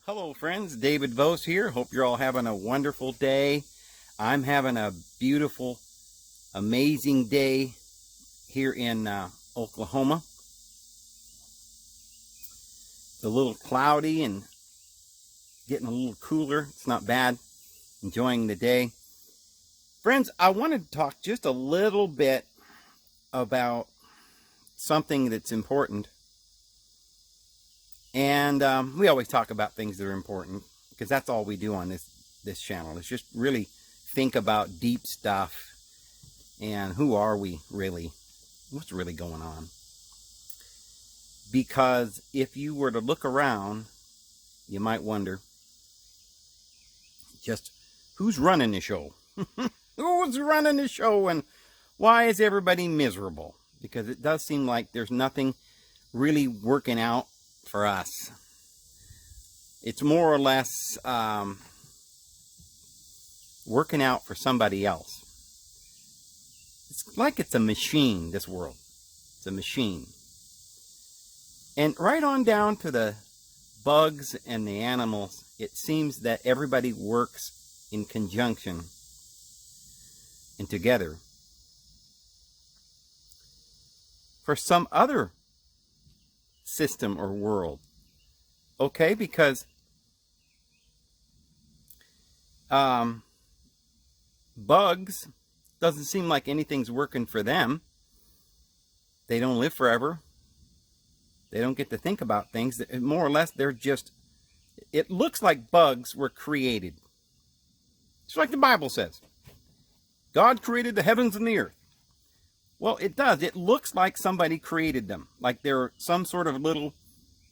Hello friends, David Vos here. Hope you're all having a wonderful day. I'm having a beautiful, amazing day here in Oklahoma. It's a little cloudy and getting a little cooler. It's not bad. Enjoying the day. Friends, I wanted to talk just a little bit about something that's important. And we always talk about things that are important because that's all we do on this channel. It's just really think about deep stuff and who are we really? What's really going on? Because if you were to look around, you might wonder just who's running the show? Who's running the show and why is everybody miserable? Because it does seem like there's nothing really working out for us. It's more or less working out for somebody else. It's like it's a machine, this world. It's a machine. And right on down to the bugs and the animals, it seems that everybody works in conjunction and together for some other system or world. Okay, because bugs, doesn't seem like anything's working for them. They don't live forever. They don't get to think about things. More or less, they're just, it looks like bugs were created. It's like the Bible says. God created the heavens and the earth. Well, it does. It looks like somebody created them. Like they're some sort of little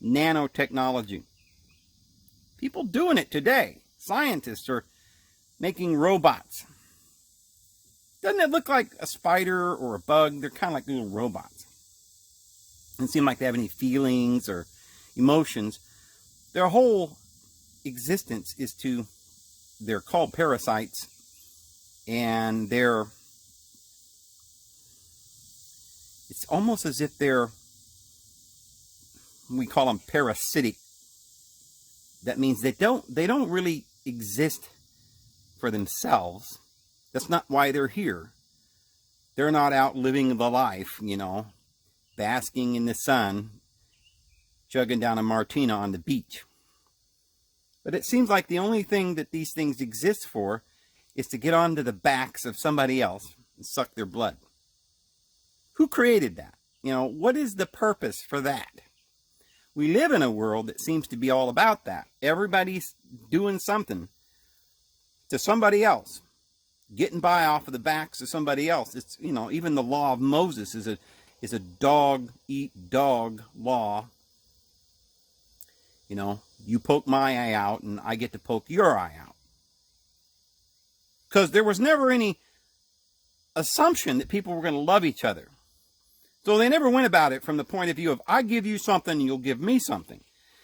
nanotechnology. People doing it today. Scientists are making robots. Doesn't it look like a spider or a bug? They're kind of like little robots. Doesn't seem like they have any feelings or emotions. Their whole existence is they're called parasites, and it's almost as if we call them parasitic. That means they don't really exist for themselves. That's not why they're here. They're not out living the life, basking in the sun, chugging down a martini on the beach. But it seems like the only thing that these things exist for is to get onto the backs of somebody else and suck their blood. Who created that? What is the purpose for that? We live in a world that seems to be all about that. Everybody's doing something to somebody else, getting by off of the backs of somebody else. It's, even the law of Moses is a dog eat dog law. You poke my eye out and I get to poke your eye out. Because there was never any assumption that people were going to love each other. So they never went about it from the point of view of, I give you something, you'll give me something.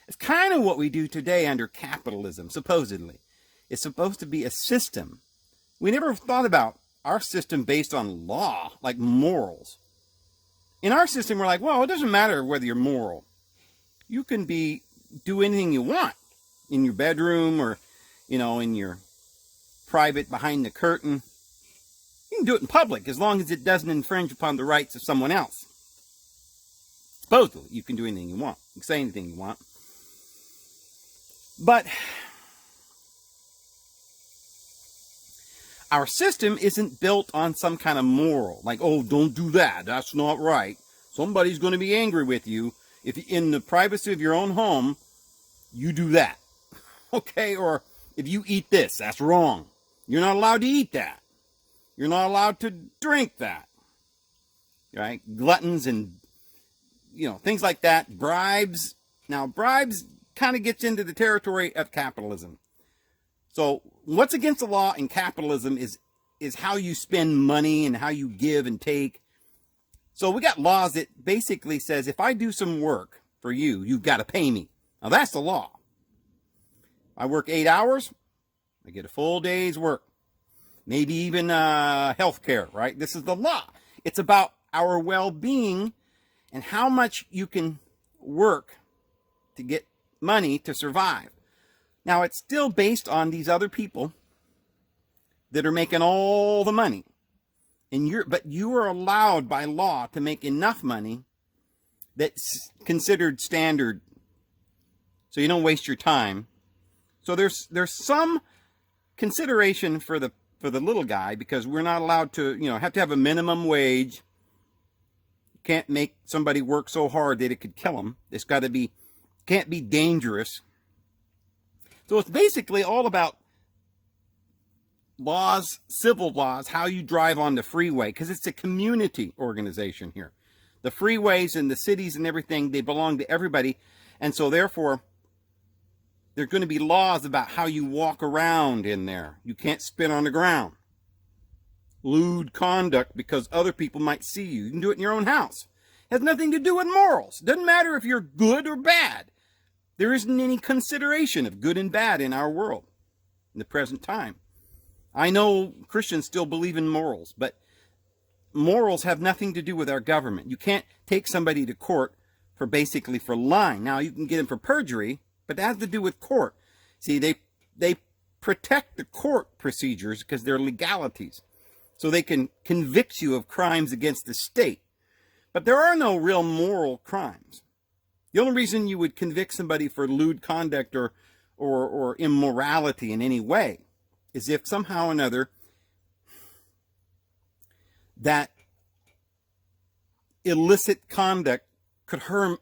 It's kind of what we do today under capitalism, supposedly. It's supposed to be a system. We never thought about our system based on law, like morals. In our system, we're like, well, it doesn't matter whether you're moral. You can do anything you want in your bedroom or, in your private behind the curtain. You can do it in public as long as it doesn't infringe upon the rights of someone else. Supposedly, you can do anything you want. You can say anything you want. But our system isn't built on some kind of moral. Like, oh, don't do that. That's not right. Somebody's going to be angry with you if in the privacy of your own home, you do that. Okay? Or if you eat this, that's wrong. You're not allowed to eat that. You're not allowed to drink that. Right? Gluttons and, things like that. Bribes. Now, bribes kind of gets into the territory of capitalism. So what's against the law in capitalism is how you spend money and how you give and take. So we got laws that basically says, if I do some work for you, you've got to pay me. Now that's the law. I work 8 hours, I get a full day's work. Maybe even health care, right? This is the law. It's about our well-being and how much you can work to get money to survive. Now, it's still based on these other people that are making all the money. But you are allowed by law to make enough money that's considered standard, so you don't waste your time. So there's some consideration for the little guy, because we're not allowed to, have to have a minimum wage. You can't make somebody work so hard that it could kill them. It's got to be, can't be dangerous. So it's basically all about laws, civil laws, how you drive on the freeway, because it's a community organization here. The freeways and the cities and everything, they belong to everybody. And so therefore, there are going to be laws about how you walk around in there. You can't spit on the ground. Lewd conduct, because other people might see you. You can do it in your own house. It has nothing to do with morals. It doesn't matter if you're good or bad. There isn't any consideration of good and bad in our world in the present time. I know Christians still believe in morals, but morals have nothing to do with our government. You can't take somebody to court for lying. Now, you can get them for perjury, but that has to do with court. See, they protect the court procedures because they're legalities, so they can convict you of crimes against the state. But there are no real moral crimes. The only reason you would convict somebody for lewd conduct or immorality in any way is if somehow or another that illicit conduct could hurt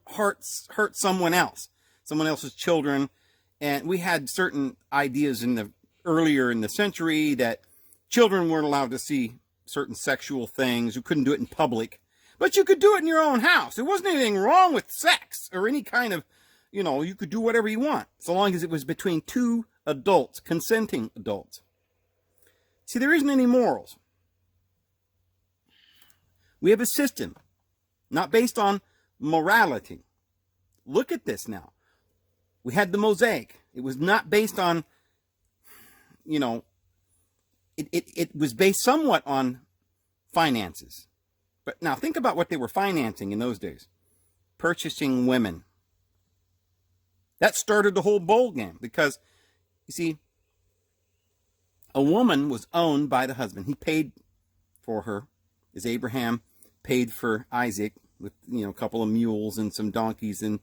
someone else's children. And we had certain ideas earlier in the century that children weren't allowed to see certain sexual things. You couldn't do it in public, but you could do it in your own house. There wasn't anything wrong with sex or any kind of, you could do whatever you want, so long as it was between two adults, consenting adults. See, there isn't any morals. We have a system not based on morality. Look at this now. We had the Mosaic. It was not based on, it was based somewhat on finances. But now think about what they were financing in those days. Purchasing women. That started the whole bowl game, because, you see, a woman was owned by the husband. He paid for her, as Abraham paid for Isaac with, a couple of mules and some donkeys and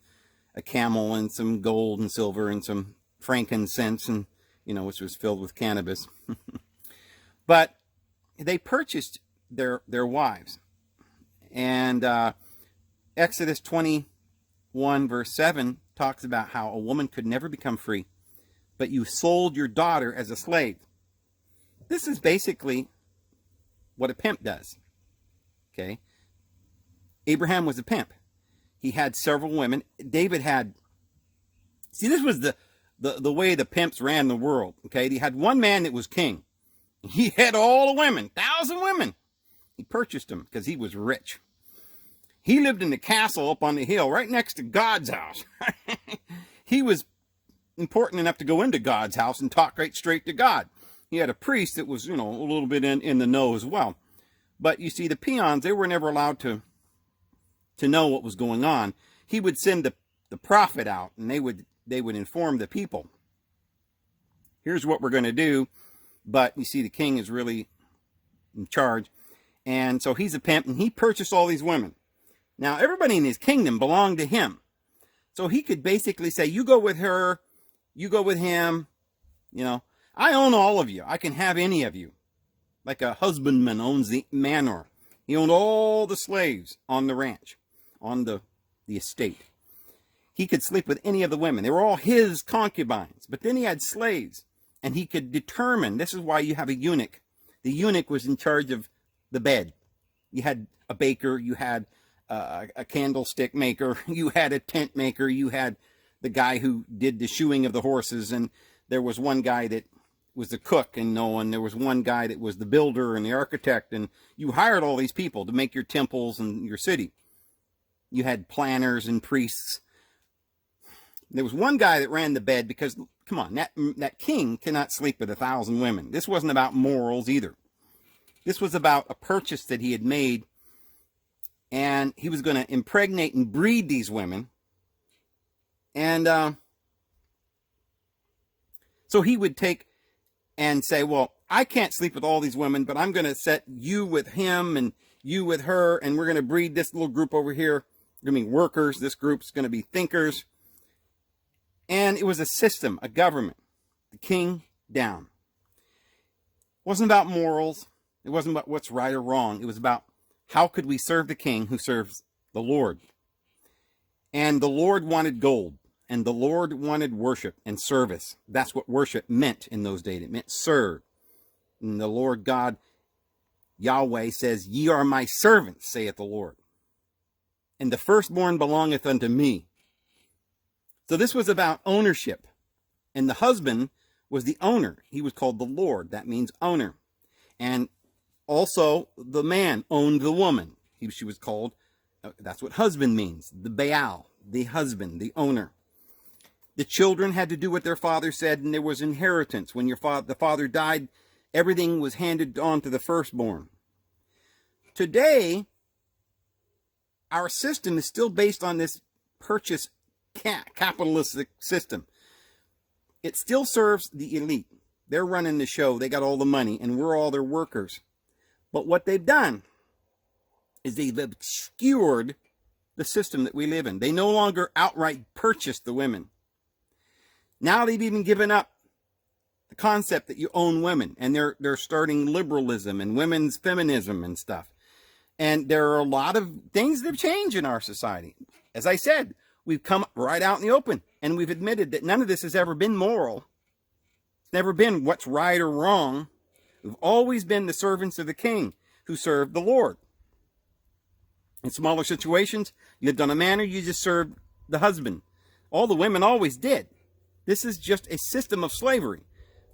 a camel and some gold and silver and some frankincense, and, which was filled with cannabis. But they purchased their wives. And Exodus 21 verse 7 talks about how a woman could never become free, but you sold your daughter as a slave. This is basically what a pimp does. Okay? Abraham was a pimp. He had several women. David had... See, this was the way the pimps ran the world. Okay? He had one man that was king. He had all the women, 1,000 women. He purchased them because he was rich. He lived in the castle up on the hill right next to God's house. He was important enough to go into God's house and talk right straight to God. He had a priest that was, a little bit in the know as well. But you see, the peons, they were never allowed to know what was going on. He would send the prophet out, and they would inform the people. Here's what we're going to do. But you see, the king is really in charge. And so he's a pimp, and he purchased all these women. Now, everybody in his kingdom belonged to him. So he could basically say, you go with her, you go with him. I own all of you. I can have any of you. Like a husbandman owns the manor. He owned all the slaves on the ranch, on the estate. He could sleep with any of the women. They were all his concubines. But then he had slaves. And he could determine, this is why you have a eunuch. The eunuch was in charge of the bed. You had a baker, you had a candlestick maker, you had a tent maker, you had the guy who did the shoeing of the horses, and there was one guy that was the cook, and there was one guy that was the builder and the architect, and you hired all these people to make your temples and your city. You had planners and priests. There was one guy that ran the bed, because, come on, that king cannot sleep with 1,000 women. This wasn't about morals either. This was about a purchase that he had made, and he was going to impregnate and breed these women. And So he would take and say, well, I can't sleep with all these women, but I'm going to set you with him and you with her, and we're going to breed this little group over here. They're going to be workers. This group's going to be thinkers. And it was a system, a government, the king down. It wasn't about morals. It wasn't about what's right or wrong. It was about how could we serve the king who serves the Lord. And the Lord wanted gold. And the Lord wanted worship and service. That's what worship meant in those days. It meant serve. And the Lord God, Yahweh, says, ye are my servants, saith the Lord. And the firstborn belongeth unto me. So this was about ownership. And the husband was the owner. He was called the Lord. That means owner. And also the man owned the woman. She was called, that's what husband means. The Baal, the husband, the owner. The children had to do what their father said, and there was inheritance. When the father died, everything was handed on to the firstborn. Today, our system is still based on this purchase capitalistic system. It still serves the elite. They're running the show. They got all the money, and we're all their workers. But what they've done is they've obscured the system that we live in. They no longer outright purchase the women. Now they've even given up the concept that you own women, and they're starting liberalism and women's feminism and stuff. And there are a lot of things that have changed in our society. As I said, we've come right out in the open, and we've admitted that none of this has ever been moral. It's never been what's right or wrong. We've always been the servants of the king who served the Lord. In smaller situations, you lived on a manor, you just served the husband. All the women always did. This is just a system of slavery,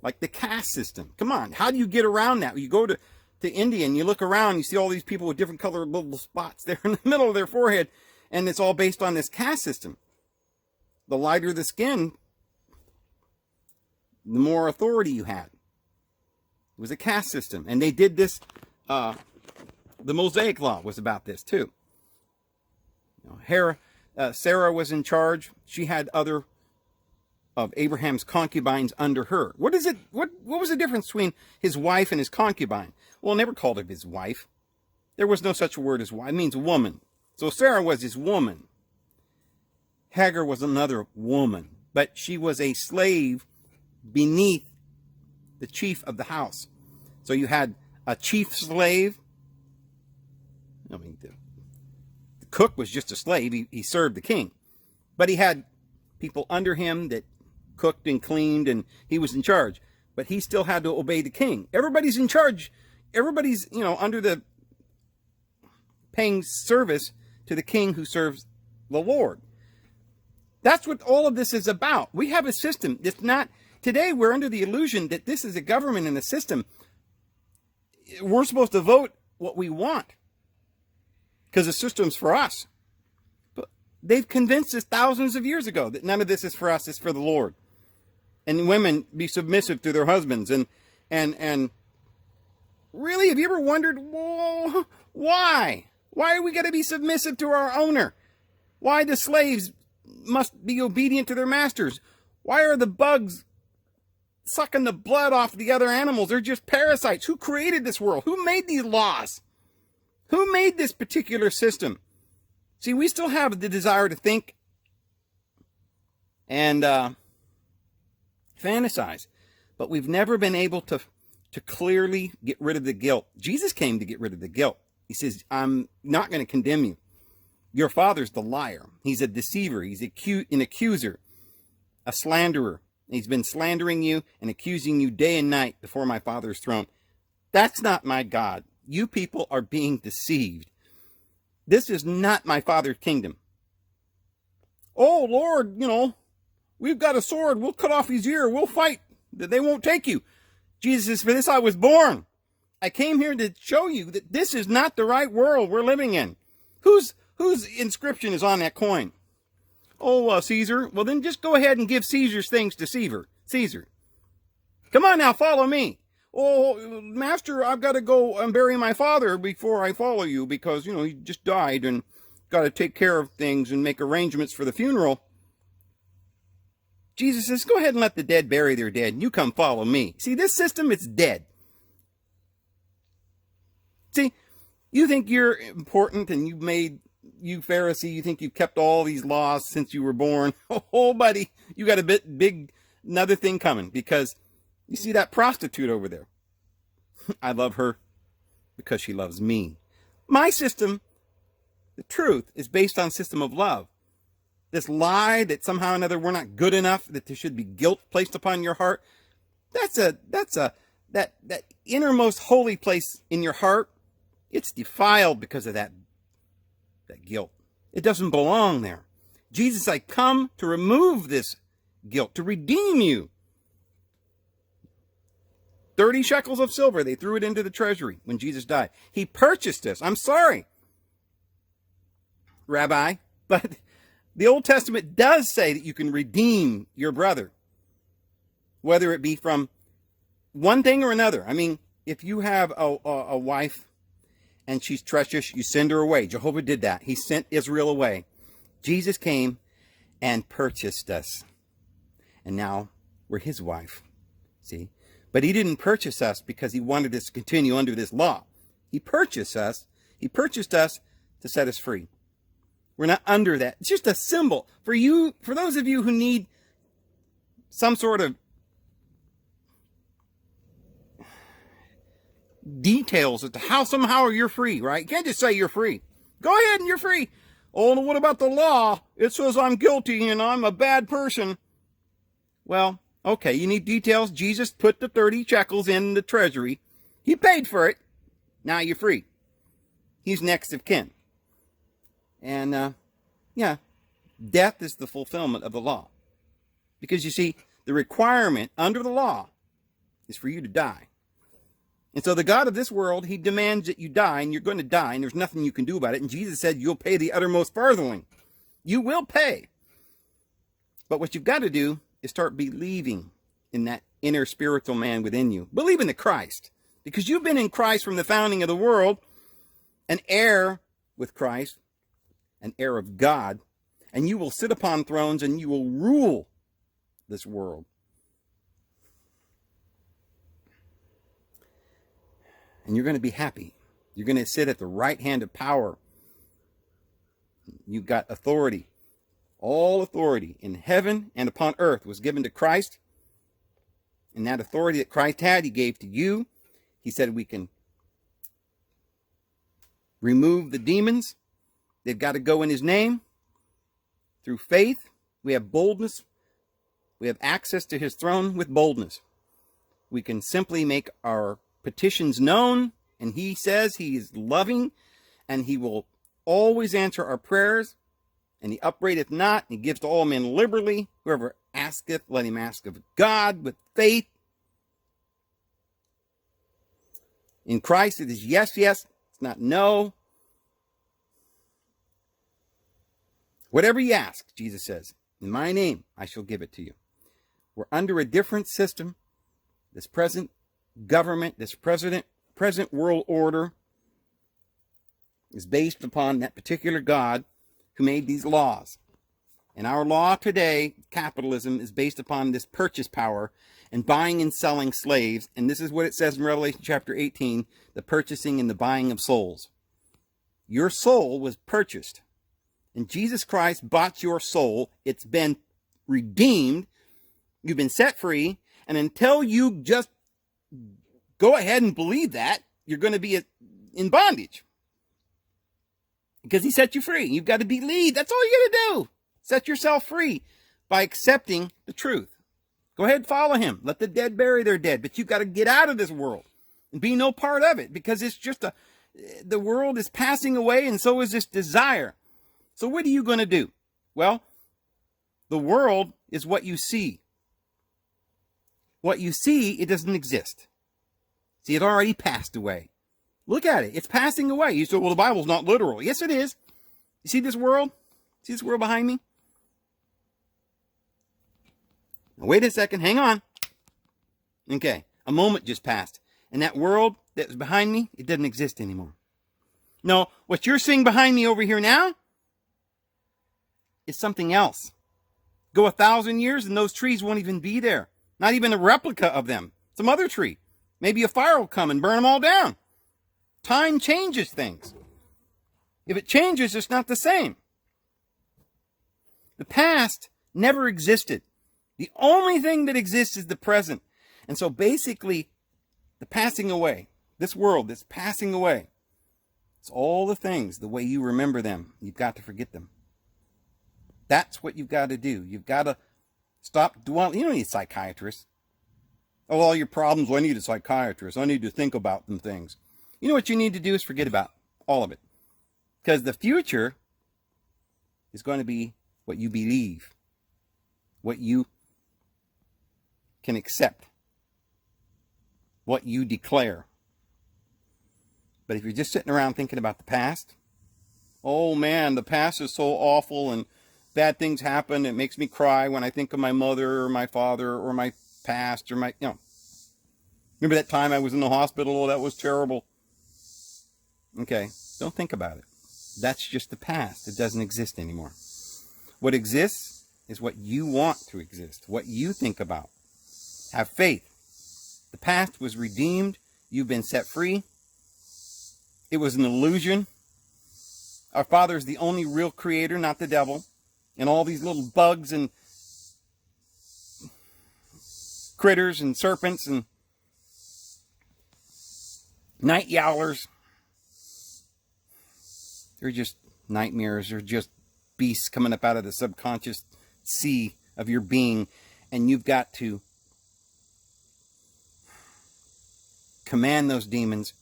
like the caste system. Come on, how do you get around that? You go to India and you look around, you see all these people with different colored little spots there in the middle of their forehead, and it's all based on this caste system. The lighter the skin, the more authority you had. It was a caste system, and they did this. The Mosaic Law was about this too. Sarah was in charge. She had other of Abraham's concubines under her. What is it? What was the difference between his wife and his concubine? Well, never called her his wife. There was no such word as wife. It means woman. So Sarah was his woman. Hagar was another woman, but she was a slave beneath the chief of the house. So you had a chief slave. I mean, the cook was just a slave. He served the king. But he had people under him that cooked and cleaned, and he was in charge. But he still had to obey the king. Everybody's in charge. Everybody's, under the paying service to the king who serves the Lord. That's what all of this is about. We have a system that's not... Today, we're under the illusion that this is a government and a system. We're supposed to vote what we want because the system's for us. But they've convinced us thousands of years ago that none of this is for us, it's for the Lord. And women be submissive to their husbands. And really, have you ever wondered, whoa, why? Why are we going to be submissive to our owner? Why the slaves must be obedient to their masters? Why are the bugs sucking the blood off the other animals? They're just parasites. Who created this world? Who made these laws? Who made this particular system? See, we still have the desire to think and fantasize, but we've never been able to clearly get rid of the guilt. Jesus came to get rid of the guilt. He says, I'm not going to condemn you. Your father's the liar. He's a deceiver. He's an accuser, a slanderer. He's been slandering you and accusing you day and night before my Father's throne. That's not my God. You people are being deceived. This is not my Father's kingdom. Oh, Lord, we've got a sword. We'll cut off his ear. We'll fight. They won't take you. Jesus says, for this I was born. I came here to show you that this is not the right world we're living in. Whose inscription is on that coin? Oh, Caesar. Well, then just go ahead and give Caesar's things to Caesar. Come on now, follow me. Oh, Master, I've got to go and bury my father before I follow you because, he just died and got to take care of things and make arrangements for the funeral. Jesus says, go ahead and let the dead bury their dead, and you come follow me. See, this system, it's dead. See, you think you're important, and you Pharisee, you think you've kept all these laws since you were born. Oh, buddy, you got a another thing coming, because you see that prostitute over there. I love her because she loves me. My system, the truth, is based on a system of love. This lie that somehow or another we're not good enough, that there should be guilt placed upon your heart, that innermost holy place in your heart, it's defiled because of that guilt. It doesn't belong there. Jesus, I come to remove this guilt, to redeem you. 30 shekels of silver, they threw it into the treasury when Jesus died. He purchased us. I'm sorry, Rabbi, but the Old Testament does say that you can redeem your brother, whether it be from one thing or another. I mean, if you have a wife and she's treacherous, you send her away. Jehovah did that. He sent Israel away. Jesus came and purchased us. And now we're his wife. See? But he didn't purchase us because he wanted us to continue under this law. He purchased us. He purchased us to set us free. We're not under that. It's just a symbol. For you, for those of you who need some sort of details as to how somehow you're free, right? You can't just say you're free. Go ahead and you're free. Oh, and what about the law? It says I'm guilty and I'm a bad person. Well, okay, you need details. Jesus put the 30 shekels in the treasury. He paid for it. Now you're free. He's next of kin. And, yeah, death is the fulfillment of the law. Because you see, the requirement under the law is for you to die. And so the God of this world, he demands that you die, and you're going to die, and there's nothing you can do about it. And Jesus said, you'll pay the uttermost farthing. You will pay. But what you've got to do is start believing in that inner spiritual man within you. Believe in the Christ. Because you've been in Christ from the founding of the world, an heir with Christ, an heir of God, and you will sit upon thrones and you will rule this world. And you're going to be happy. You're going to sit at the right hand of power. You've got authority. All authority in heaven and upon earth was given to Christ. And that authority that Christ had, he gave to you. He said we can remove the demons. They've got to go in his name. Through faith, we have boldness. We have access to his throne with boldness. We can simply make our petitions known, and he says he is loving, and he will always answer our prayers, and he upbraideth not, and he gives to all men liberally. Whoever asketh, let him ask of God with faith. In Christ, it is yes, yes. It's not no. Whatever you ask, Jesus says, in my name, I shall give it to you. We're under a different system. This present government, this present world order is based upon that particular God who made these laws. And our law today, capitalism, is based upon this purchase power and buying and selling slaves. And this is what it says in Revelation chapter 18, the purchasing and the buying of souls. Your soul was purchased. And Jesus Christ bought your soul. It's been redeemed. You've been set free. And until you just go ahead and believe that, you're going to be in bondage. Because he set you free. You've got to believe. That's all you got to do. Set yourself free by accepting the truth. Go ahead and follow him. Let the dead bury their dead. But you've got to get out of this world and be no part of it. Because it's just the world is passing away, and so is this desire. So what are you going to do? Well, the world is what you see. What you see, it doesn't exist. See, it already passed away. Look at it. It's passing away. You say, well, the Bible's not literal. Yes, it is. You see this world? See this world behind me? Now, wait a second. Hang on. Okay. A moment just passed. And that world that was behind me, it doesn't exist anymore. No, what you're seeing behind me over here now is something else. Go 1,000 years and those trees won't even be there. Not even a replica of them. Some other tree. Maybe a fire will come and burn them all down. Time changes things. If it changes, it's not the same. The past never existed. The only thing that exists is the present. And so basically, the passing away, this world that's passing away, it's all the things, the way you remember them. You've got to forget them. That's what you've got to do. You've got to stop dwelling. You don't need a psychiatrist. Oh, all your problems, well, I need a psychiatrist. I need to think about them things. You know what you need to do is forget about all of it. Because the future is going to be what you believe, what you can accept, what you declare. But if you're just sitting around thinking about the past, oh man, the past is so awful and bad things happen. It makes me cry when I think of my mother or my father or my past or my, remember that time I was in the hospital? Oh, that was terrible. Okay, don't think about it. That's just the past. It doesn't exist anymore. What exists is what you want to exist, what you think about. Have faith. The past was redeemed. You've been set free. It was an illusion. Our Father is the only real creator, not the devil. And all these little bugs and critters and serpents and night yowlers, they're just nightmares. They're just beasts coming up out of the subconscious sea of your being. And you've got to command those demons,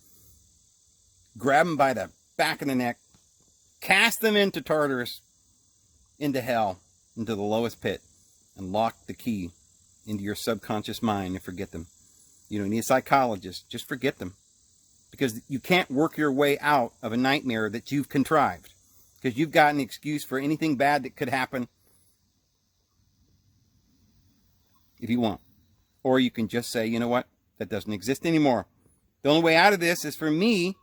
grab them by the back of the neck, cast them into Tartarus, into hell, into the lowest pit, and lock the key into your subconscious mind and forget them. You don't need a psychologist. Just forget them. Because you can't work your way out of a nightmare that you've contrived. Because you've got an excuse for anything bad that could happen if you want. Or you can just say, you know what? That doesn't exist anymore. The only way out of this is for me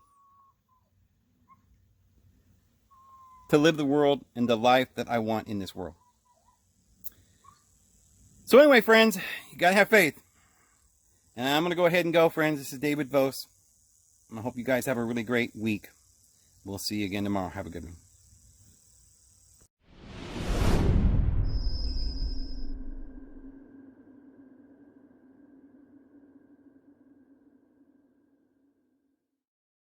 to live the world and the life that I want in this world. So anyway, friends, you got to have faith. And I'm going to go ahead and go, friends. This is David Vos. I hope you guys have a really great week. We'll see you again tomorrow. Have a good one.